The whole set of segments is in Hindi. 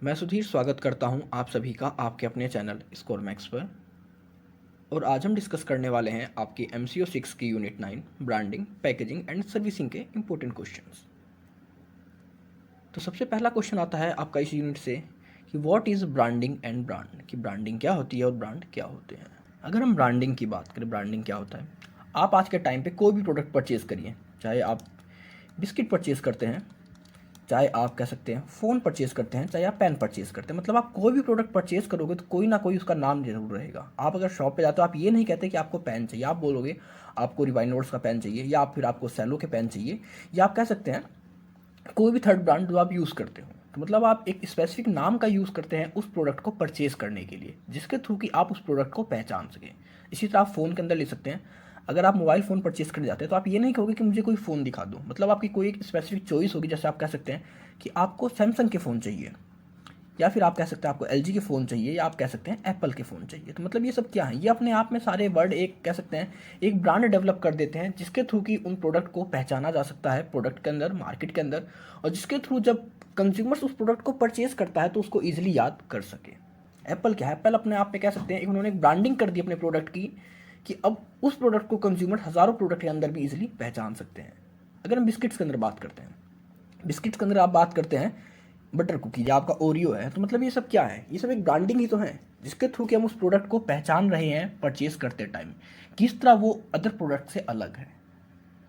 मैं सुधीर स्वागत करता हूं आप सभी का आपके अपने चैनल स्कोर मैक्स पर। और आज हम डिस्कस करने वाले हैं आपकी MCO 6 की unit 9 branding, packaging and servicing के इम्पोर्टेंट क्वेश्चंस। तो सबसे पहला क्वेश्चन आता है आपका इस यूनिट से कि what is branding and brand, कि ब्रांडिंग क्या होती है और ब्रांड क्या होते हैं। अगर हम ब्रांडिंग की बात करें, ब्रांडिंग क्या होता है। आप आज के टाइम पे कोई भी प्रोडक्ट परचेज़ करिए, चाहे आप बिस्किट परचेज़ करते हैं, चाहे आप कह सकते हैं फ़ोन परचेज़ करते हैं, चाहे आप पेन परचेज़ करते हैं, मतलब आप कोई भी प्रोडक्ट परचेज़ करोगे तो कोई ना कोई उसका नाम ज़रूर रहेगा। आप अगर शॉप पे जाते हो, आप ये नहीं कहते कि आपको पेन चाहिए, आप बोलोगे आपको रिवाइन नोट्स का पेन चाहिए, या फिर आपको सेलो के पेन चाहिए, या आप कह सकते हैं कोई भी थर्ड ब्रांड जो आप यूज़ करते हो। तो मतलब आप एक स्पेसिफिक नाम का यूज़ करते हैं उस प्रोडक्ट को परचेज़ करने के लिए, जिसके थ्रू कि आप उस प्रोडक्ट को पहचान सकें। इसी तरह आप फ़ोन के अंदर ले सकते हैं। अगर आप मोबाइल फ़ोन परचेज़ करने जाते हैं तो आप ये नहीं कहोगे कि मुझे कोई फ़ोन दिखा दो, मतलब आपकी कोई एक स्पेसिफिक चॉइस होगी। जैसे आप कह सकते हैं कि आपको सैमसंग के फ़ोन चाहिए, या फिर आप कह सकते हैं आपको LG के फ़ोन चाहिए, या आप कह सकते हैं एप्पल के फ़ोन चाहिए। तो मतलब ये सब क्या है, ये अपने आप में सारे वर्ड एक कह सकते हैं एक ब्रांड डेवलप कर देते हैं, जिसके थ्रू कि उन प्रोडक्ट को पहचाना जा सकता है प्रोडक्ट के अंदर, मार्केट के अंदर, और जिसके थ्रू जब कंज्यूमर्स उस प्रोडक्ट को परचेज करता है तो उसको ईजिली याद कर सके। एप्पल क्या है, एप्पल अपने आप में कह सकते हैं उन्होंने एक ब्रांडिंग कर दी अपने प्रोडक्ट की, कि अब उस प्रोडक्ट को कंज्यूमर हज़ारों प्रोडक्ट के अंदर भी ईजिली पहचान सकते हैं। अगर हम बिस्किट्स के अंदर बात करते हैं, बिस्किट्स के अंदर आप बात करते हैं बटर कुकीज, आपका ओरियो है, तो मतलब ये सब क्या है, ये सब एक ब्रांडिंग ही तो है, जिसके थ्रू कि हम उस प्रोडक्ट को पहचान रहे हैं परचेज करते टाइम, किस तरह वो अदर प्रोडक्ट से अलग है।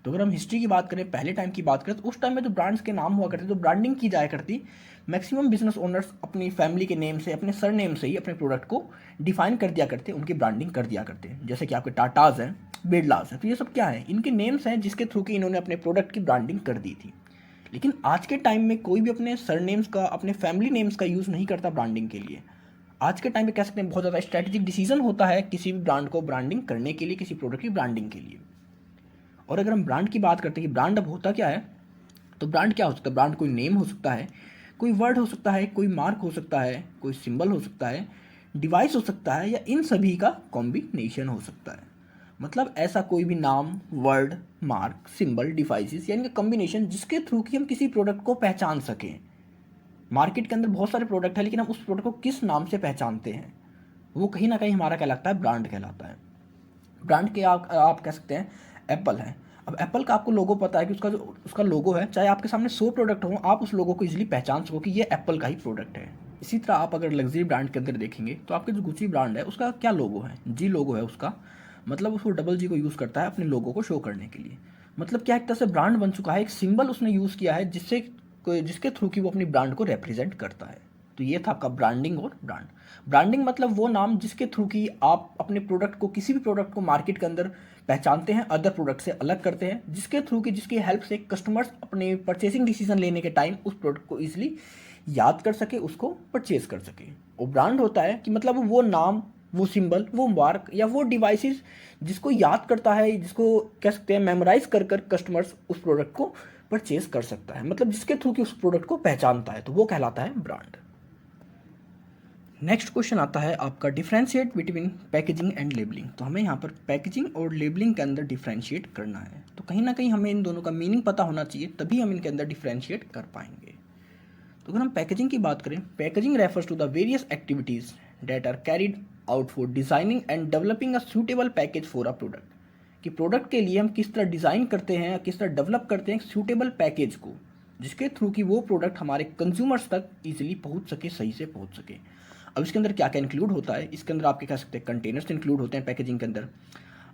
तो अगर हम हिस्ट्री की बात करें, पहले टाइम की बात करें, तो उस टाइम में जो ब्रांड्स के नाम हुआ करते, जो ब्रांडिंग की जाया करती, मैक्सिमम बिजनेस ओनर्स अपनी फैमिली के नेम से, अपने सर नेम से ही अपने प्रोडक्ट को डिफाइन कर दिया करते, उनकी ब्रांडिंग कर दिया करते हैं। जैसे कि आपके टाटाज हैं, बिरलाज हैं, तो ये सब क्या है, इनके नेम्स हैं जिसके थ्रू कि इन्होंने अपने प्रोडक्ट की ब्रांडिंग कर दी थी। लेकिन आज के टाइम में कोई भी अपने सर नेम्स का, अपने फैमिली नेम्स का यूज़ नहीं करता ब्रांडिंग के लिए। आज के टाइम पे कह सकते हैं बहुत ज़्यादा स्ट्रैटेजिक डिसीजन होता है किसी भी ब्रांड को ब्रांडिंग करने के लिए, किसी प्रोडक्ट की ब्रांडिंग के लिए। और अगर हम ब्रांड की बात करते हैं कि ब्रांड अब होता क्या है, तो ब्रांड क्या हो सकता है, ब्रांड कोई नेम हो सकता है, कोई वर्ड हो सकता है, कोई मार्क हो सकता है, कोई सिंबल हो सकता है, डिवाइस हो सकता है, या इन सभी का कॉम्बिनेशन हो सकता है। मतलब ऐसा कोई भी नाम, वर्ड, मार्क, सिंबल, डिवाइसेस या इनका कॉम्बिनेशन, जिसके थ्रू कि हम किसी प्रोडक्ट को पहचान सकें। मार्केट के अंदर बहुत सारे प्रोडक्ट है, लेकिन हम उस प्रोडक्ट को किस नाम से पहचानते हैं, वो कहीं ना कहीं हमारा कहलाता है ब्रांड कहलाता है। ब्रांड के आप कह सकते हैं एप्पल है। अब एप्पल का आपको लोगो पता है कि उसका जो उसका लोगो है, चाहे आपके सामने 100 प्रोडक्ट हो, आप उस लोगो को इजीली पहचान सको कि ये एप्पल का ही प्रोडक्ट है। इसी तरह आप अगर लग्जरी ब्रांड के अंदर देखेंगे तो आपके जो गुची ब्रांड है उसका क्या लोगो है, जी लोगो है उसका, मतलब उसको डबल जी को यूज़ करता है अपने लोगो को शो करने के लिए। मतलब क्या, एक तरह से ब्रांड बन चुका है, एक सिंबल उसने यूज़ किया है जिसके थ्रू की वो अपनी ब्रांड को रिप्रेजेंट करता है। तो ये था आपका ब्रांडिंग और ब्रांड। ब्रांडिंग मतलब वो नाम जिसके थ्रू की आप अपने प्रोडक्ट को, किसी भी प्रोडक्ट को मार्केट के अंदर पहचानते हैं, अदर प्रोडक्ट से अलग करते हैं, जिसके थ्रू की, जिसकी हेल्प से कस्टमर्स अपने परचेसिंग डिसीजन लेने के टाइम उस प्रोडक्ट को ईजिली याद कर सके, उसको परचेज कर सके। और ब्रांड होता है कि मतलब वो नाम, वो सिंबल, वो मार्क या वो डिवाइसेस जिसको याद करता है, जिसको कह सकते हैं मेमोराइज कर कर कस्टमर्स उस प्रोडक्ट को परचेज कर सकता है, मतलब जिसके थ्रू कि उस प्रोडक्ट को पहचानता है, तो वो कहलाता है ब्रांड। नेक्स्ट क्वेश्चन आता है आपका differentiate between packaging and labelling. तो हमें यहाँ पर पैकेजिंग और लेबलिंग के अंदर डिफ्रेंशिएट करना है, तो कहीं ना कहीं हमें इन दोनों का मीनिंग पता होना चाहिए, तभी हम इनके अंदर डिफ्रेंशिएट कर पाएंगे। तो अगर हम पैकेजिंग की बात करें, packaging refers to the various activities that are carried out for designing and developing a suitable package for a product. कि प्रोडक्ट के लिए हम किस तरह डिज़ाइन करते हैं, किस तरह डेवलप करते हैं सूटेबल पैकेज को, जिसके थ्रू कि वो प्रोडक्ट हमारे कंज्यूमर्स तक इजीली पहुंच सके, सही से पहुंच सके। अब इसके अंदर क्या क्या इंक्लूड होता है, इसके अंदर आपके कह सकते हैं कंटेनर्स इंक्लूड होते हैं पैकेजिंग के अंदर,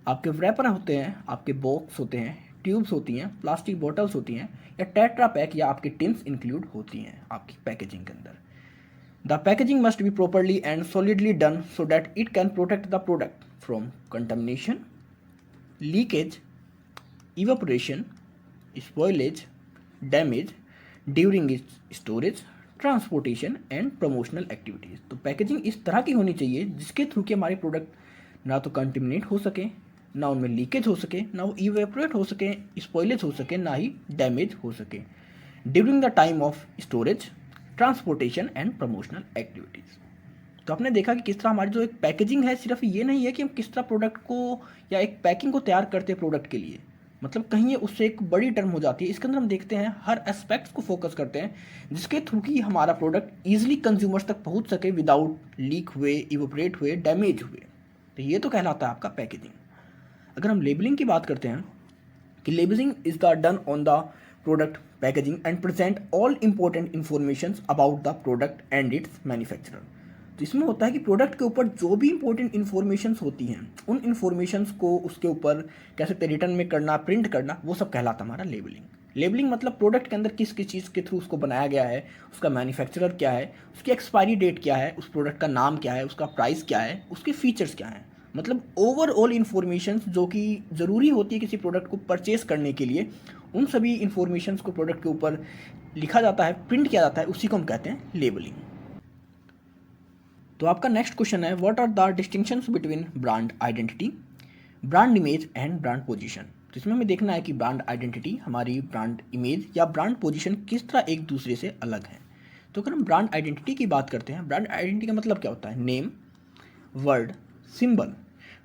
आपके रैपर होते हैं, आपके बॉक्स होते हैं, ट्यूब्स होती हैं, प्लास्टिक बॉटल्स होती हैं, या टेट्रा पैक या आपकी टिन्स इंक्लूड होती हैं आपकी पैकेजिंग के अंदर। The packaging must be properly and solidly done so that it can protect the product from contamination, leakage, evaporation, spoilage, damage during its storage, transportation and promotional activities. तो पैकेजिंग इस तरह की होनी चाहिए जिसके थ्रू कि हमारे प्रोडक्ट ना तो कंटेमिनेट हो सके, ना उनमें लीकेज हो सके, ना वो इवेपोरेट हो सके, स्पॉइलेज हो सके, ना ही डैमेज हो सके during the time of storage, transportation and promotional activities. तो आपने देखा कि किस तरह हमारी जो एक पैकेजिंग है, सिर्फ ये नहीं है कि हम किस तरह प्रोडक्ट को या एक पैकिंग को तैयार करते हैं प्रोडक्ट के लिए, मतलब कहीं ये उससे एक बड़ी टर्म हो जाती है। इसके अंदर हम देखते हैं हर एस्पेक्ट्स को फोकस करते हैं जिसके थ्रू कि हमारा प्रोडक्ट ईजिली कंज्यूमर्स तक पहुंच सके विदाउट लीक हुए, इवोपरेट हुए, डैमेज हुए। तो ये तो कहलाता है आपका पैकेजिंग। अगर हम लेबलिंग की बात करते हैं कि labelling is the done on the product packaging and present all important information about the product and it's manufacturer. तो इसमें होता है कि प्रोडक्ट के ऊपर जो भी इंपॉर्टेंट इन्फॉर्मेशंस होती हैं उन इन्फॉर्मेशंस को उसके ऊपर कह सकते हैं रिटर्न में करना, प्रिंट करना, वो सब कहलाता हमारा लेबलिंग। लेबलिंग मतलब प्रोडक्ट के अंदर किस किस चीज़ के थ्रू उसको बनाया गया है, उसका मैन्युफैक्चरर क्या है, उसकी एक्सपायरी डेट क्या है, उस प्रोडक्ट का नाम क्या है, उसका प्राइस क्या है, उसके फीचर्स क्या हैं, मतलब ओवरऑल इन्फॉर्मेशन जो कि ज़रूरी होती है किसी प्रोडक्ट को परचेस करने के लिए, उन सभी इन्फॉर्मेशन को प्रोडक्ट के ऊपर लिखा जाता है, प्रिंट किया जाता है, उसी को हम कहते हैं लेबलिंग। तो आपका नेक्स्ट क्वेश्चन है, what are the distinctions between brand identity, brand image and brand position. तो इसमें हमें देखना है कि ब्रांड आइडेंटिटी, हमारी ब्रांड इमेज या ब्रांड पोजीशन किस तरह एक दूसरे से अलग है। तो अगर हम ब्रांड आइडेंटिटी की बात करते हैं, ब्रांड आइडेंटिटी का मतलब क्या होता है, name, word, symbol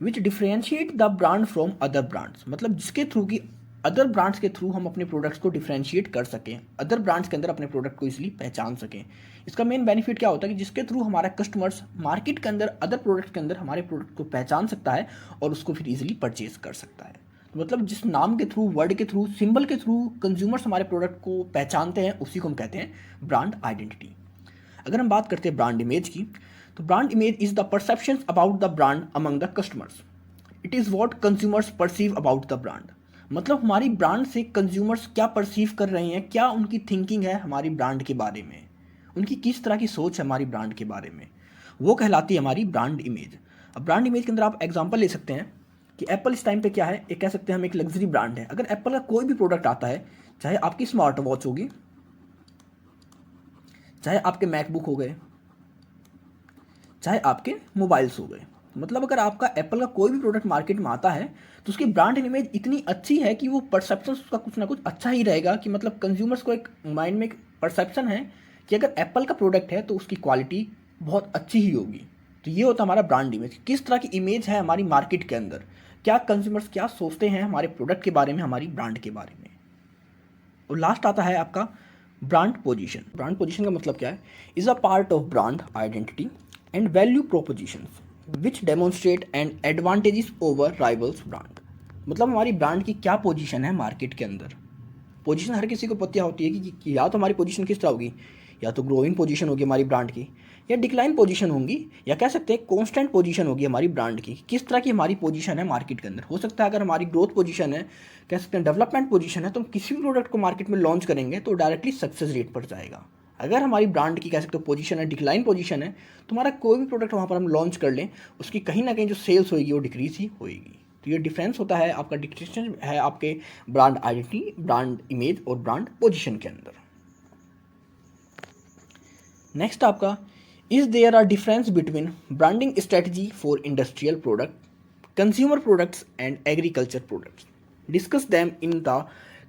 which differentiate the brand from other brands, मतलब जिसके थ्रू की अदर ब्रांड्स के थ्रू हम अपने प्रोडक्ट्स को डिफ्रेंशिएट कर सकें, अदर ब्रांड्स के अंदर अपने प्रोडक्ट को इजीली पहचान सकें। इसका मेन बेनिफिट क्या होता है कि जिसके थ्रू हमारा कस्टमर्स मार्केट के अंदर अदर प्रोडक्ट्स के अंदर हमारे प्रोडक्ट को पहचान सकता है और उसको फिर इजीली परचेज कर सकता है। तो मतलब जिस नाम के थ्रू, वर्ड के थ्रू, सिंबल के थ्रू कंज्यूमर्स हमारे प्रोडक्ट को पहचानते हैं उसी को हम कहते हैं ब्रांड आइडेंटिटी। अगर हम बात करते हैं ब्रांड इमेज की, तो brand image is the perception about the brand among the customers. It is what consumers perceive about the brand, मतलब हमारी ब्रांड से कंज्यूमर्स क्या परसीव कर रहे हैं, क्या उनकी थिंकिंग है हमारी ब्रांड के बारे में, उनकी किस तरह की सोच है हमारी ब्रांड के बारे में, वो कहलाती है हमारी ब्रांड इमेज। अब ब्रांड इमेज के अंदर आप एग्जांपल ले सकते हैं कि एप्पल इस टाइम पे क्या है, एक कह सकते हैं हम एक लग्जरी ब्रांड है। अगर एप्पल का कोई भी प्रोडक्ट आता है, चाहे आपकी स्मार्ट वॉच होगी, चाहे आपके मैकबुक हो गए, चाहे आपके मोबाइल्स हो गए, मतलब अगर आपका एप्पल का कोई भी प्रोडक्ट मार्केट में आता है तो उसकी ब्रांड इमेज इतनी अच्छी है कि वो परसेप्शन उसका कुछ ना कुछ अच्छा ही रहेगा, कि मतलब कंज्यूमर्स को एक माइंड में एक परसेप्शन है कि अगर एप्पल का प्रोडक्ट है तो उसकी क्वालिटी बहुत अच्छी ही होगी। तो ये होता है हमारा ब्रांड इमेज, किस तरह की इमेज है हमारी मार्केट के अंदर, क्या कंज्यूमर्स क्या सोचते हैं हमारे प्रोडक्ट के बारे में, हमारी ब्रांड के बारे में। और लास्ट आता है आपका ब्रांड पोजीशन। ब्रांड पोजीशन का मतलब क्या है, is a part of brand identity and value propositions which demonstrate and advantages over rivals brand, मतलब हमारी ब्रांड की क्या पोजीशन है मार्केट के अंदर। पोजीशन हर किसी को पता होती है कि या तो हमारी पोजीशन किस तरह होगी, या तो ग्रोइंग पोजीशन होगी हमारी ब्रांड की, या डिक्लाइन पोजीशन होंगी, या कह सकते हैं कॉन्स्टेंट पोजीशन होगी हमारी ब्रांड की। किस तरह की हमारी पोजीशन है मार्केट के अंदर। हो सकता है अगर हमारी ग्रोथ पोजीशन है, कह सकते हैं डेवलपमेंट पोजीशन है, तो हम किसी भी प्रोडक्ट को मार्केट में लॉन्च करेंगे तो डायरेक्टली सक्सेस रेट पर जाएगा। अगर हमारी ब्रांड की कह सकते हो पोजीशन है डिक्लाइन पोजीशन है, तो हमारा कोई भी प्रोडक्ट वहाँ पर हम लॉन्च कर लें, उसकी कहीं ना कहीं जो सेल्स होगी वो डिक्रीज ही होगी। तो ये डिफरेंस होता है, आपका डिस्टिंक्शन है आपके ब्रांड आइडेंटिटी, ब्रांड इमेज और ब्रांड पोजीशन के अंदर। नेक्स्ट आपका, is there are difference between branding strategy for industrial product, consumer products and agriculture products, discuss them in the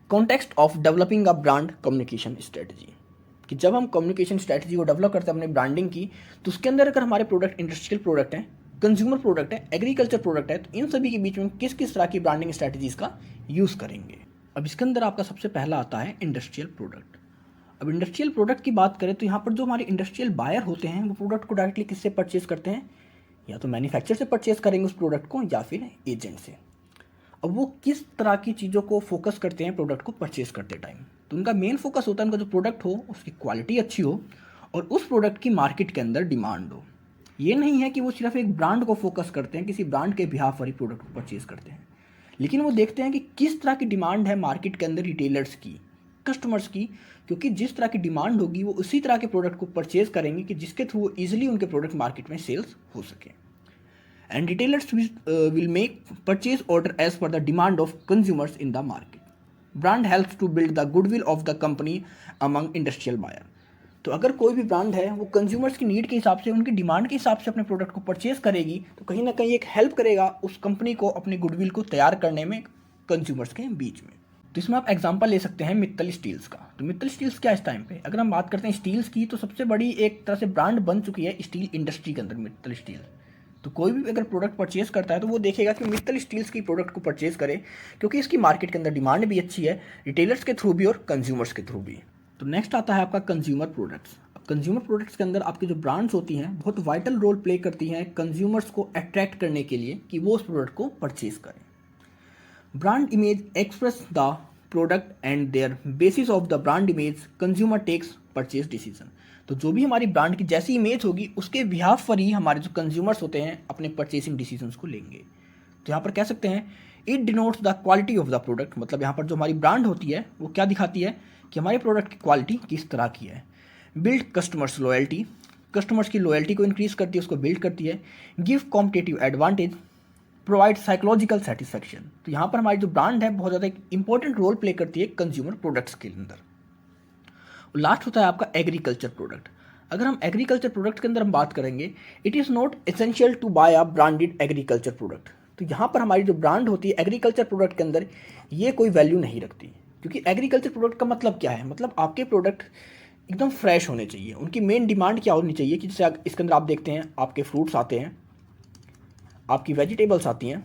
context of developing a brand communication strategy. कि जब हम कम्युनिकेशन स्ट्रेटजी को डेवलप करते हैं अपने ब्रांडिंग की, तो उसके अंदर अगर हमारे प्रोडक्ट इंडस्ट्रियल प्रोडक्ट है, कंज्यूमर प्रोडक्ट है, एग्रीकल्चर प्रोडक्ट है, तो इन सभी के बीच में किस किस तरह की ब्रांडिंग स्ट्रेटजीज का यूज़ करेंगे। अब इसके अंदर आपका सबसे पहला आता है इंडस्ट्रियल प्रोडक्ट। अब इंडस्ट्रियल प्रोडक्ट की बात करें तो यहाँ पर जो हमारे इंडस्ट्रियल बायर होते हैं वो प्रोडक्ट को डायरेक्टली किससे परचेज करते हैं, या तो मैन्युफैक्चर से परचेज करेंगे उस प्रोडक्ट को, या फिर एजेंट से। अब वो किस तरह की चीज़ों को फोकस करते हैं प्रोडक्ट को परचेज करते टाइम, तो उनका मेन फोकस होता है उनका जो प्रोडक्ट हो उसकी क्वालिटी अच्छी हो और उस प्रोडक्ट की मार्केट के अंदर डिमांड हो। ये नहीं है कि वो सिर्फ एक ब्रांड को फोकस करते हैं, किसी ब्रांड के बिहाफ वाली प्रोडक्ट को परचेज करते हैं, लेकिन वो देखते हैं कि किस तरह की डिमांड है मार्केट के अंदर रिटेलर्स की, कस्टमर्स की, क्योंकि जिस तरह की डिमांड होगी वो उसी तरह के प्रोडक्ट को परचेज करेंगे कि जिसके थ्रू वो ईजिली उनके प्रोडक्ट मार्केट में सेल्स हो सके। And retailers will make purchase order as per the demand of consumers in the market. Brand helps to build the goodwill of the company among industrial buyer. तो अगर कोई भी ब्रांड है वो कंज्यूमर्स की नीड के हिसाब से, उनकी डिमांड के हिसाब से अपने प्रोडक्ट को परचेज करेगी, तो कहीं ना कहीं एक हेल्प करेगा उस कंपनी को अपने गुडविल को तैयार करने में कंज्यूमर्स के बीच में। तो इसमें आप एग्जांपल ले सकते हैं मित्तल स्टील्स का। तो मित्तल स्टील्स क्या इस टाइम पे, अगर हम बात करते हैं स्टील्स की, तो सबसे बड़ी एक तरह से ब्रांड बन चुकी है स्टील इंडस्ट्री के अंदर मित्तल स्टील। तो कोई भी अगर प्रोडक्ट परचेज करता है तो वो देखेगा कि मित्तल स्टील्स की प्रोडक्ट को परचेज करे, क्योंकि इसकी मार्केट के अंदर डिमांड भी अच्छी है, रिटेलर्स के थ्रू भी और कंज्यूमर्स के थ्रू भी। तो नेक्स्ट आता है आपका कंज्यूमर प्रोडक्ट्स। कंज्यूमर प्रोडक्ट्स के अंदर आपकी जो ब्रांड्स होती हैं बहुत वाइटल रोल प्ले करती हैं कंज्यूमर्स को अट्रैक्ट करने के लिए कि वो उस प्रोडक्ट को परचेज करें। Brand image express the product and their basis of the brand image consumer takes purchase decision. तो जो भी हमारी ब्रांड की जैसी इमेज होगी उसके बिहाफ पर ही हमारे जो कंज्यूमर्स होते हैं अपने परचेसिंग डिसीजंस को लेंगे। तो यहाँ पर कह सकते हैं it denotes the quality of the product, मतलब यहाँ पर जो हमारी ब्रांड होती है वो क्या दिखाती है कि हमारे प्रोडक्ट की क्वालिटी किस तरह की है। बिल्ड कस्टमर्स लॉयल्टी, कस्टमर्स की लॉयल्टी को इंक्रीज करती है, उसको बिल्ड करती है। Give competitive advantage, provide psychological satisfaction. तो यहाँ पर हमारी जो ब्रांड है बहुत ज़्यादा एक इंपॉर्टेंट रोल प्ले करती है कंज्यूमर प्रोडक्ट्स के अंदर। लास्ट होता है आपका एग्रीकल्चर प्रोडक्ट। अगर हम एग्रीकल्चर प्रोडक्ट के अंदर हम बात करेंगे, it is not essential to buy a branded agriculture product. तो यहाँ पर हमारी जो ब्रांड होती है एग्रीकल्चर प्रोडक्ट के अंदर ये कोई वैल्यू नहीं रखती, क्योंकि एग्रीकल्चर प्रोडक्ट का मतलब क्या है, मतलब आपके प्रोडक्ट एकदम फ्रेश होने चाहिए। उनकी मेन डिमांड क्या होनी चाहिए कि जैसे इसके अंदर आप देखते हैं आपके फ्रूट्स आते हैं, आपकी वेजिटेबल्स आती हैं,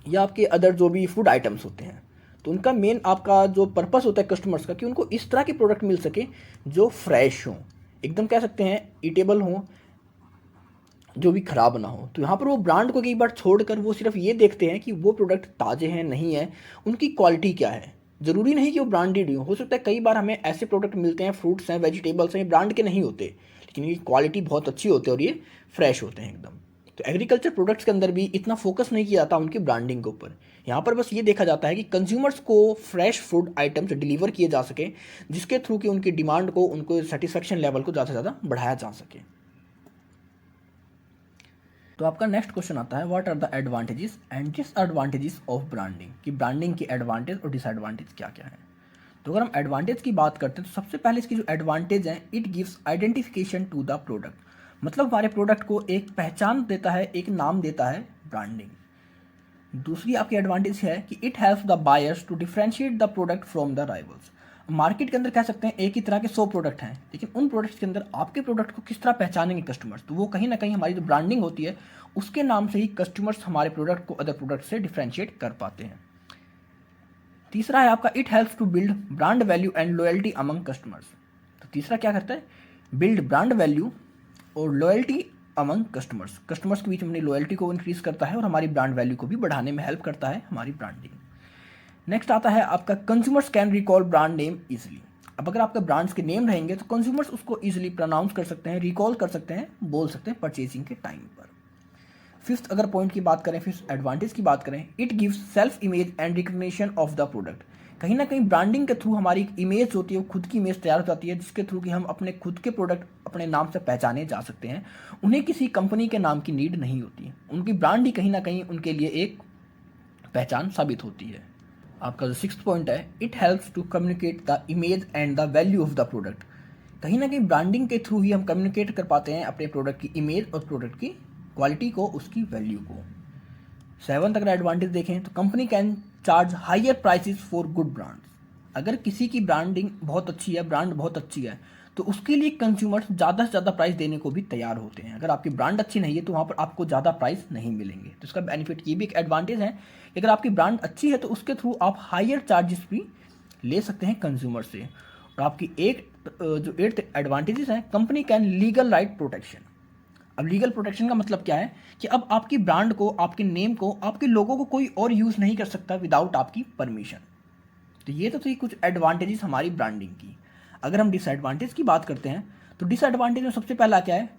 या आपके अदर जो भी फूड आइटम्स होते हैं, तो उनका मेन आपका जो पर्पस होता है कस्टमर्स का कि उनको इस तरह के प्रोडक्ट मिल सके जो फ्रेश हों, एकदम कह सकते हैं ईटेबल हों, जो भी ख़राब ना हो। तो यहाँ पर वो ब्रांड को कई बार छोड़कर वो सिर्फ ये देखते हैं कि वो प्रोडक्ट ताज़े हैं नहीं है, उनकी क्वालिटी क्या है। ज़रूरी नहीं कि वो ब्रांडेड हो सकता है कई बार हमें ऐसे प्रोडक्ट मिलते हैं, फ्रूट्स हैं, वेजिटेबल्स हैं, ब्रांड के नहीं होते लेकिन इनकी क्वालिटी बहुत अच्छी होती है और ये फ्रेश होते हैं एकदम। तो एग्रीकल्चर प्रोडक्ट्स के अंदर भी इतना फोकस नहीं किया जाता उनकी ब्रांडिंग के ऊपर। यहाँ पर बस ये देखा जाता है कि कंज्यूमर्स को फ्रेश फूड आइटम्स डिलीवर किए जा सके, जिसके थ्रू कि उनकी डिमांड को, उनको सेटिस्फेक्शन लेवल को ज़्यादा से ज़्यादा बढ़ाया जा सके। तो आपका नेक्स्ट क्वेश्चन आता है what are the advantages and disadvantages of branding, कि ब्रांडिंग की एडवांटेज और डिसएडवांटेज क्या क्या है। तो अगर हम एडवांटेज की बात करते हैं तो सबसे पहले इसकी जो एडवांटेज है, it gives identification to the product, मतलब हमारे प्रोडक्ट को एक पहचान देता है, एक नाम देता है ब्रांडिंग। दूसरी आपकी एडवांटेज है कि it helps the buyers to differentiate the product from the rivals. Market के अंदर कह सकते हैं एक ही तरह के 100 प्रोडक्ट हैं, लेकिन उन प्रोडक्ट्स के अंदर आपके प्रोडक्ट को किस तरह पहचानेंगे कस्टमर्स, तो वो कहीं ना कहीं हमारी जो ब्रांडिंग होती है उसके नाम से ही कस्टमर्स हमारे प्रोडक्ट को अदर प्रोडक्ट से डिफरेंशिएट कर पाते हैं। तीसरा है आपका it helps to build brand value and loyalty among customers. तो तीसरा क्या करता है, बिल्ड ब्रांड वैल्यू और लॉयल्टी अमंग कस्टमर्स, कस्टमर्स के बीच में अपनी लॉयल्टी को इंक्रीज करता है और हमारी ब्रांड वैल्यू को भी बढ़ाने में हेल्प करता है हमारी ब्रांडिंग। नेक्स्ट आता है आपका consumers can recall brand name easily. अब अगर आपके ब्रांड्स के नेम रहेंगे तो कंज्यूमर्स उसको इजीली प्रोनाउंस कर सकते हैं, रिकॉल कर सकते हैं, बोल सकते हैं परचेजिंग के टाइम पर। फिफ्थ अगर पॉइंट की बात करें, फिफ्थ एडवांटेज की बात करें, it gives self image and recognition of the product. कहीं ना कहीं ब्रांडिंग के थ्रू हमारी इमेज होती है, वो खुद की इमेज तैयार हो जाती है, जिसके थ्रू कि हम अपने खुद के प्रोडक्ट अपने नाम से पहचाने जा सकते हैं। उन्हें किसी कंपनी के नाम की नीड नहीं होती, उनकी ब्रांड ही कहीं ना कहीं उनके लिए एक पहचान साबित होती है। आपका जो सिक्स्थ पॉइंट है, it helps to communicate the image and the value of the product. कहीं ना कहीं ब्रांडिंग के थ्रू ही हम कम्युनिकेट कर पाते हैं अपने प्रोडक्ट की इमेज और प्रोडक्ट की क्वालिटी को, उसकी वैल्यू को। सेवंथ अगर एडवांटेज देखें तो company can charge higher prices for good brands. अगर किसी की ब्रांडिंग बहुत अच्छी है, ब्रांड बहुत अच्छी है, तो उसके लिए कंज्यूमर्स ज़्यादा से ज़्यादा प्राइस देने को भी तैयार होते हैं। अगर आपकी ब्रांड अच्छी नहीं है तो वहाँ पर आपको ज़्यादा प्राइस नहीं मिलेंगे। तो इसका बेनिफिट ये भी एक एडवांटेज है कि अगर आपकी ब्रांड अच्छी है तो उसके थ्रू आप हायर चार्जेस भी ले सकते हैं कंज्यूमर से। और आपकी जो एट्थ एडवांटेजेस हैं, company can legal right protection. अब लीगल प्रोटेक्शन का मतलब क्या है कि अब आपकी ब्रांड को, आपके नेम को, आपके लोगों को कोई और यूज़ नहीं कर सकता विदाउट आपकी परमिशन। तो ये तो थी कुछ एडवांटेजेस हमारी ब्रांडिंग की। अगर हम डिसएडवांटेज की बात करते हैं तो डिसएडवांटेज में सबसे पहला क्या है,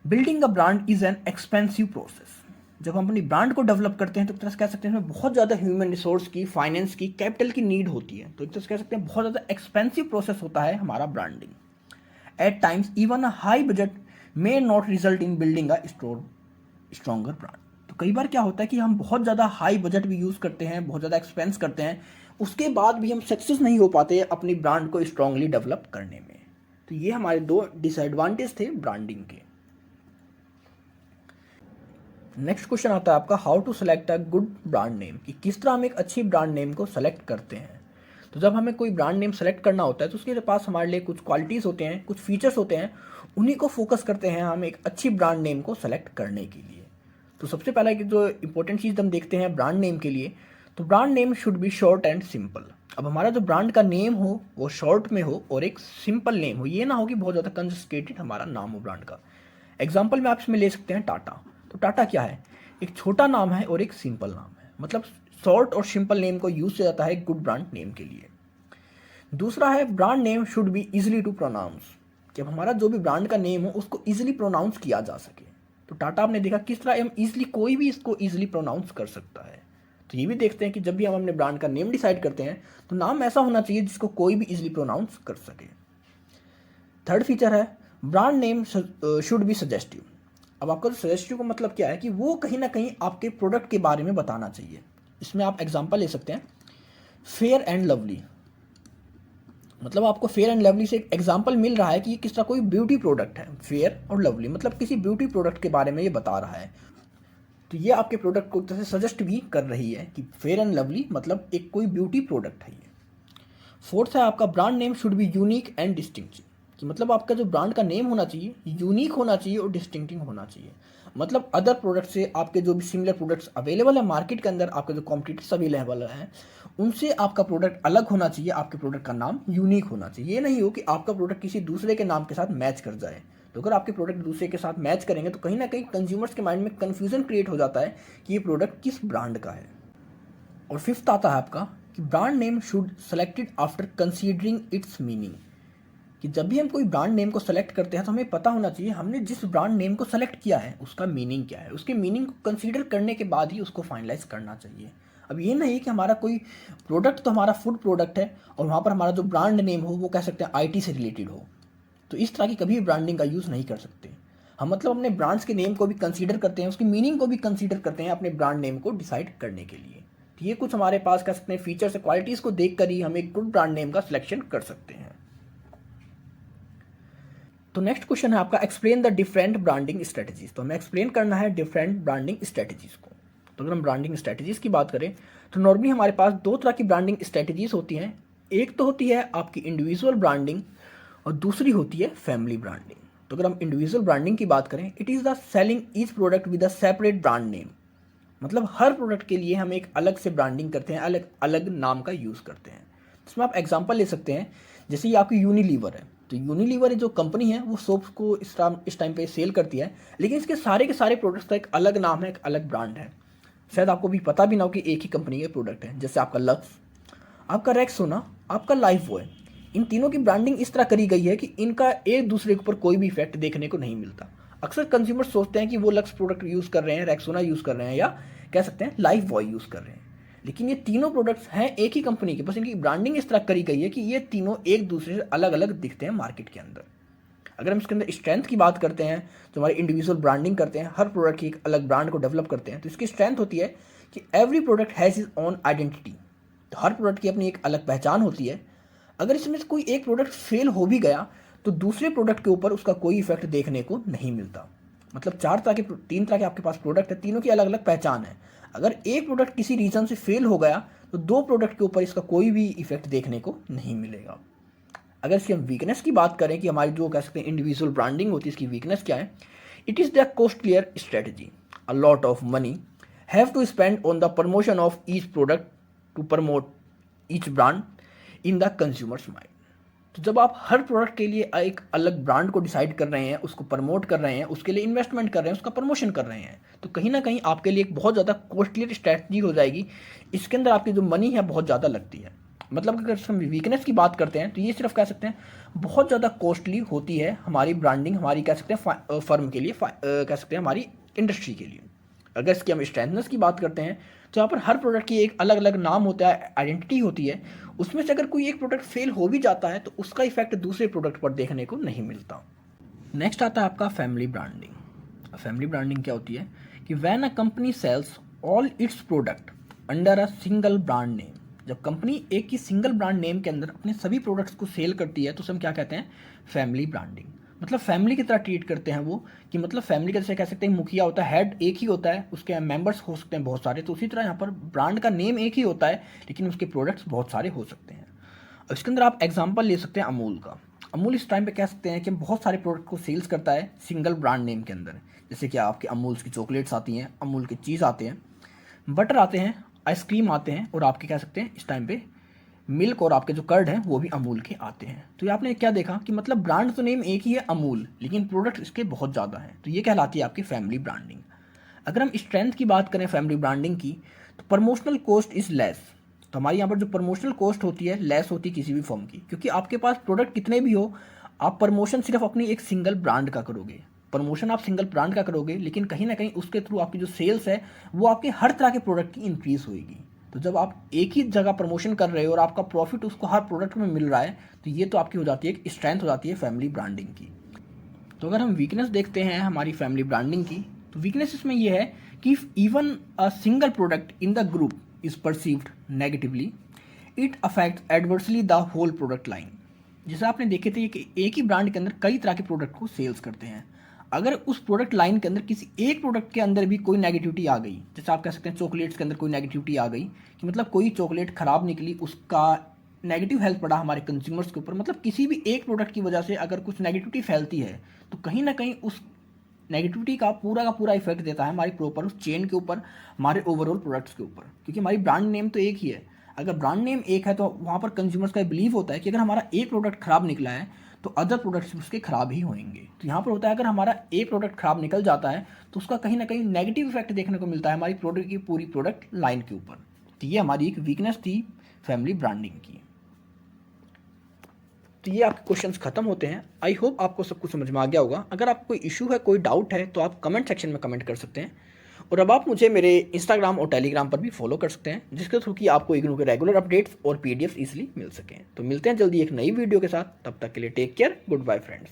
building a brand is an expensive process. जब हम अपनी ब्रांड को डेवलप करते हैं तो एक तरह से कह सकते हैं इसमें बहुत ज़्यादा ह्यूमन रिसोर्स की, फाइनेंस की, कैपिटल की नीड होती है। तो एक तरह से कह सकते हैं बहुत ज़्यादा एक्सपेंसिव प्रोसेस होता है हमारा branding. At times even a high budget may not result in building a stronger brand. तो कई बार क्या होता है कि हम बहुत ज़्यादा हाई बजट भी यूज़ करते हैं, बहुत ज़्यादा एक्सपेंस करते हैं, उसके बाद भी हम सक्सेस नहीं हो पाते अपनी ब्रांड को स्ट्रांगली डेवलप करने में। तो ये हमारे दो डिसएडवांटेज थे ब्रांडिंग के। नेक्स्ट क्वेश्चन आता है आपका how to select a good brand name, कि किस तरह हम एक अच्छी ब्रांड नेम को सेलेक्ट करते हैं। तो जब हमें कोई ब्रांड नेम सेलेक्ट करना होता है तो उसके पास हमारे लिए कुछ क्वालिटीज़ होते हैं, कुछ फीचर्स होते हैं, उन्हीं को फोकस करते हैं हम एक अच्छी ब्रांड नेम को सेलेक्ट करने के लिए। तो सबसे पहला कि जो इंपॉर्टेंट चीज़ हम देखते हैं ब्रांड नेम के लिए, तो brand name should B short and simple. अब हमारा जो ब्रांड का नेम हो वो शॉर्ट में हो और एक सिंपल नेम हो, ये ना हो कि बहुत ज़्यादा कंजस्टेटेड हमारा नाम हो ब्रांड का। एग्जाम्पल में आप इसमें ले सकते हैं टाटा। तो टाटा क्या है, एक छोटा नाम है और एक सिंपल नाम है, मतलब शॉर्ट और सिंपल नेम को यूज किया जाता है गुड ब्रांड नेम के लिए। दूसरा है brand name should be easily to pronounce, कि अब हमारा जो भी ब्रांड का नेम हो उसको इजिली प्रोनाउंस किया जा सके। तो टाटा आपने देखा किस तरह हम इजिली, कोई भी इसको इजिली प्रोनाउंस कर सकता है। तो ये भी देखते हैं कि जब भी हम अपने ब्रांड का नेम डिसाइड करते हैं तो नाम ऐसा होना चाहिए जिसको कोई भी इजिली प्रोनाउंस कर सके। थर्ड फीचर है brand name should B suggestive. अब आपका जो सजेस्टिव का मतलब क्या है कि वो कहीं ना कहीं आपके प्रोडक्ट के बारे में बताना चाहिए। इसमें आप एग्जांपल ले सकते हैं फेयर एंड लवली। मतलब आपको फेयर एंड लवली से एक एग्जांपल मिल रहा है कि ये किस तरह कोई ब्यूटी प्रोडक्ट है। फेयर और लवली मतलब किसी ब्यूटी प्रोडक्ट के बारे में ये बता रहा है, तो ये आपके प्रोडक्ट को एक तरह से सजेस्ट भी कर रही है कि फेयर एंड लवली मतलब एक कोई ब्यूटी प्रोडक्ट है ये। फोर्थ है आपका brand name should be unique and distinctive, कि मतलब आपका जो ब्रांड का नेम होना चाहिए यूनिक होना चाहिए और डिस्टिंक्टिव होना चाहिए। मतलब अदर प्रोडक्ट से आपके जो भी सिमिलर प्रोडक्ट्स अवेलेबल है मार्केट के अंदर, आपके जो कॉम्पिटिटर्स अवेलेबल हैं उनसे आपका प्रोडक्ट अलग होना चाहिए, आपके प्रोडक्ट का नाम यूनिक होना चाहिए। ये नहीं हो कि आपका प्रोडक्ट किसी दूसरे के नाम के साथ मैच कर जाए। तो अगर आपके प्रोडक्ट दूसरे के साथ मैच करेंगे तो कहीं ना कहीं कंज्यूमर्स के माइंड में कन्फ्यूजन क्रिएट हो जाता है कि ये प्रोडक्ट किस ब्रांड का है। और फिफ्थ आता है आपका कि brand name should selected after considering it's meaning, कि जब भी हम कोई ब्रांड नेम को सेलेक्ट करते हैं तो हमें पता होना चाहिए हमने जिस ब्रांड नेम को सेलेक्ट किया है उसका मीनिंग क्या है। उसके मीनिंग को कंसीडर करने के बाद ही उसको फाइनलाइज करना चाहिए। अब ये नहीं कि हमारा कोई प्रोडक्ट तो हमारा फूड प्रोडक्ट है और वहाँ पर हमारा जो ब्रांड नेम हो वो कह सकते हैं आईटी से रिलेटेड हो, तो इस तरह की कभी ब्रांडिंग का यूज़ नहीं कर सकते हम। मतलब अपने ब्रांड्स के नेम को भी कंसीडर करते हैं, उसकी मीनिंग को भी कंसीडर करते हैं अपने ब्रांड नेम को डिसाइड करने के लिए। तो ये कुछ हमारे पास कह सकते हैं फीचर्स है, क्वालिटीज़ को देख कर ही हम एक गुड ब्रांड नेम का सिलेक्शन कर सकते हैं। तो नेक्स्ट क्वेश्चन है आपका explain the different branding strategies. तो हमें एक्सप्लेन करना है डिफरेंट ब्रांडिंग स्ट्रेटजीज को। तो अगर हम ब्रांडिंग स्ट्रेटजीज की बात करें तो नॉर्मली हमारे पास दो तरह की ब्रांडिंग स्ट्रेटजीज होती हैं। एक तो होती है आपकी इंडिविजुअल ब्रांडिंग और दूसरी होती है फैमिली ब्रांडिंग। तो अगर हम इंडिविजुअल ब्रांडिंग की बात करें, it is the selling each product with a separate brand name. मतलब हर प्रोडक्ट के लिए हम एक अलग से ब्रांडिंग करते हैं, अलग अलग नाम का यूज़ करते हैं। इसमें आप एग्जांपल ले सकते हैं, जैसे ये आपकी यूनिलीवर है। तो यूनिलीवर जो कंपनी है वो सोप्स को इस टाइम पे सेल करती है, लेकिन इसके सारे के सारे प्रोडक्ट्स का एक अलग नाम है, एक अलग ब्रांड है। शायद आपको भी पता भी ना हो कि एक ही कंपनी के प्रोडक्ट है। जैसे आपका लक्स, आपका रेक्सोना, आपका लाइफ बॉय, इन तीनों की ब्रांडिंग इस तरह करी गई है कि इनका एक दूसरे के ऊपर कोई भी इफेक्ट देखने को नहीं मिलता। अक्सर कंज्यूमर सोचते हैं कि वो लक्स प्रोडक्ट यूज़ कर रहे हैं, रेक्सोना यूज़ कर रहे हैं, या कह सकते हैं लाइफ बॉय यूज़ कर रहे हैं, लेकिन ये तीनों प्रोडक्ट्स हैं एक ही कंपनी के, बस इनकी ब्रांडिंग इस तरह करी गई है कि ये तीनों एक दूसरे से अलग अलग दिखते हैं मार्केट के अंदर। अगर हम इसके अंदर स्ट्रेंथ की बात करते हैं, जो हमारे इंडिविजुअल ब्रांडिंग करते हैं, हर प्रोडक्ट की एक अलग ब्रांड को डेवलप करते हैं, तो इसकी स्ट्रेंथ होती है कि every product has is own identity. तो हर प्रोडक्ट की अपनी एक अलग पहचान होती है। अगर इसमें से कोई एक प्रोडक्ट फेल हो भी गया तो दूसरे प्रोडक्ट के ऊपर उसका कोई इफेक्ट देखने को नहीं मिलता। मतलब तीन तरह के आपके पास प्रोडक्ट है, तीनों की अलग अलग पहचान है। अगर एक प्रोडक्ट किसी रीज़न से फेल हो गया तो दो प्रोडक्ट के ऊपर इसका कोई भी इफेक्ट देखने को नहीं मिलेगा। अगर इसकी हम वीकनेस की बात करें कि हमारी जो कह सकते हैं इंडिविजुअल ब्रांडिंग होती है, इसकी वीकनेस क्या है, it is the costlier strategy. A lot of money have to spend on the promotion of each product to promote each brand in the consumers mind. तो जब आप हर प्रोडक्ट के लिए एक अलग ब्रांड को डिसाइड कर रहे हैं, उसको प्रमोट कर रहे हैं, उसके लिए इन्वेस्टमेंट कर रहे हैं, उसका प्रमोशन कर रहे हैं, तो कहीं ना कहीं आपके लिए एक बहुत ज़्यादा कॉस्टली स्ट्रैटेजी हो जाएगी। इसके अंदर आपकी जो मनी है बहुत ज़्यादा लगती है। मतलब अगर हम वीकनेस की बात करते हैं तो ये सिर्फ कह सकते हैं बहुत ज़्यादा कॉस्टली होती है हमारी ब्रांडिंग, हमारी कह सकते हैं फर्म के लिए, कह सकते हैं हमारी इंडस्ट्री के लिए। अगर इसकी हम स्ट्रेंथनेस की बात करते हैं तो यहाँ पर हर प्रोडक्ट की एक अलग अलग नाम होता है, आइडेंटिटी होती है। उसमें से अगर कोई एक प्रोडक्ट फेल हो भी जाता है तो उसका इफेक्ट दूसरे प्रोडक्ट पर देखने को नहीं मिलता। नेक्स्ट आता है आपका फैमिली ब्रांडिंग। फैमिली ब्रांडिंग क्या होती है कि when a company sells all its product under a single brand name. जब कंपनी एक ही सिंगल ब्रांड नेम के अंदर अपने सभी प्रोडक्ट्स को सेल करती है तो उसे हम क्या कहते हैं, फैमिली ब्रांडिंग। मतलब फैमिली की तरह ट्रीट करते हैं वो, कि मतलब फैमिली का जैसे कह सकते हैं मुखिया होता है, हेड एक ही होता है, उसके मेंबर्स हो सकते हैं बहुत सारे, तो उसी तरह यहाँ पर ब्रांड का नेम एक ही होता है लेकिन उसके प्रोडक्ट्स बहुत सारे हो सकते हैं। अब इसके अंदर आप एग्जांपल ले सकते हैं अमूल का। अमूल इस टाइम पे कह सकते हैं कि बहुत सारे प्रोडक्ट को सेल्स करता है सिंगल ब्रांड नेम के अंदर, जैसे कि आपके अमूल की चॉकलेट्स आती हैं, अमूल के चीज़ आते हैं, बटर आते हैं, आइसक्रीम आते हैं, और आपके कह सकते हैं इस टाइम पे मिल्क और आपके जो कर्ड हैं वो भी अमूल के आते हैं। तो ये आपने क्या देखा कि मतलब ब्रांड तो नेम एक ही है अमूल, लेकिन प्रोडक्ट इसके बहुत ज़्यादा हैं, तो ये कहलाती है आपकी फैमिली ब्रांडिंग। अगर हम स्ट्रेंथ की बात करें फैमिली ब्रांडिंग की, तो प्रमोशनल कॉस्ट इज़ लेस। तो हमारे यहाँ पर जो प्रमोशनल कॉस्ट होती है लेस होती है किसी भी फर्म की, क्योंकि आपके पास प्रोडक्ट कितने भी हो, आप प्रमोशन सिर्फ अपनी एक सिंगल ब्रांड का करोगे, प्रमोशन आप सिंगल ब्रांड का करोगे, लेकिन कहीं ना कहीं उसके थ्रू आपकी जो सेल्स है वो आपके हर तरह के प्रोडक्ट की इंक्रीज होगी। तो जब आप एक ही जगह प्रमोशन कर रहे हो और आपका प्रॉफिट उसको हर प्रोडक्ट में मिल रहा है, तो ये तो आपकी हो जाती है एक स्ट्रेंथ हो जाती है फैमिली ब्रांडिंग की। तो अगर हम वीकनेस देखते हैं हमारी फैमिली ब्रांडिंग की, तो वीकनेस इसमें यह है कि even a single product in the group is perceived negatively, it affect adversely the whole product line. जैसे आपने देखे थे कि एक ही ब्रांड के अंदर कई तरह के प्रोडक्ट को सेल्स करते हैं, अगर उस प्रोडक्ट लाइन के अंदर किसी एक प्रोडक्ट के अंदर भी कोई नेगेटिविटी आ गई, जैसे आप कह सकते हैं चॉकलेट्स के अंदर कोई नेगेटिविटी आ गई कि मतलब कोई चॉकलेट ख़राब निकली, उसका नेगेटिव हेल्थ पड़ा हमारे कंज्यूमर्स के ऊपर, मतलब किसी भी एक प्रोडक्ट की वजह से अगर कुछ नेगेटिविटी फैलती है, तो कहीं ना कहीं उस नेगेटिविटी का पूरा इफेक्ट देता है हमारी प्रॉपर उस चेन के ऊपर, हमारे ओवरऑल प्रोडक्ट्स के ऊपर, क्योंकि हमारी ब्रांड नेम तो एक ही है। अगर ब्रांड नेम एक है तो वहाँ पर कंज्यूमर्स का बिलीव होता है कि अगर हमारा एक प्रोडक्ट खराब निकला है तो अदर प्रोडक्ट्स उसके खराब ही होंगे। तो यहाँ पर होता है अगर हमारा एक प्रोडक्ट खराब निकल जाता है तो उसका कहीं ना कहीं नेगेटिव इफेक्ट देखने को मिलता है हमारी प्रोडक्ट की पूरी प्रोडक्ट लाइन के ऊपर। तो ये हमारी एक वीकनेस थी फैमिली ब्रांडिंग की। तो ये आपके क्वेश्चंस खत्म होते हैं। आई होप आपको सब कुछ समझ में आ गया होगा। अगर आपको कोई इशू है, कोई डाउट है, तो आप कमेंट सेक्शन में कमेंट कर सकते हैं। और अब आप मुझे मेरे इंस्टाग्राम और टेलीग्राम पर भी फॉलो कर सकते हैं, जिसके थ्रू कि आपको इग्नू के रेगुलर अपडेट्स और पीडीएफ इजीली मिल सकें। तो मिलते हैं जल्दी एक नई वीडियो के साथ, तब तक के लिए take care, goodbye friends.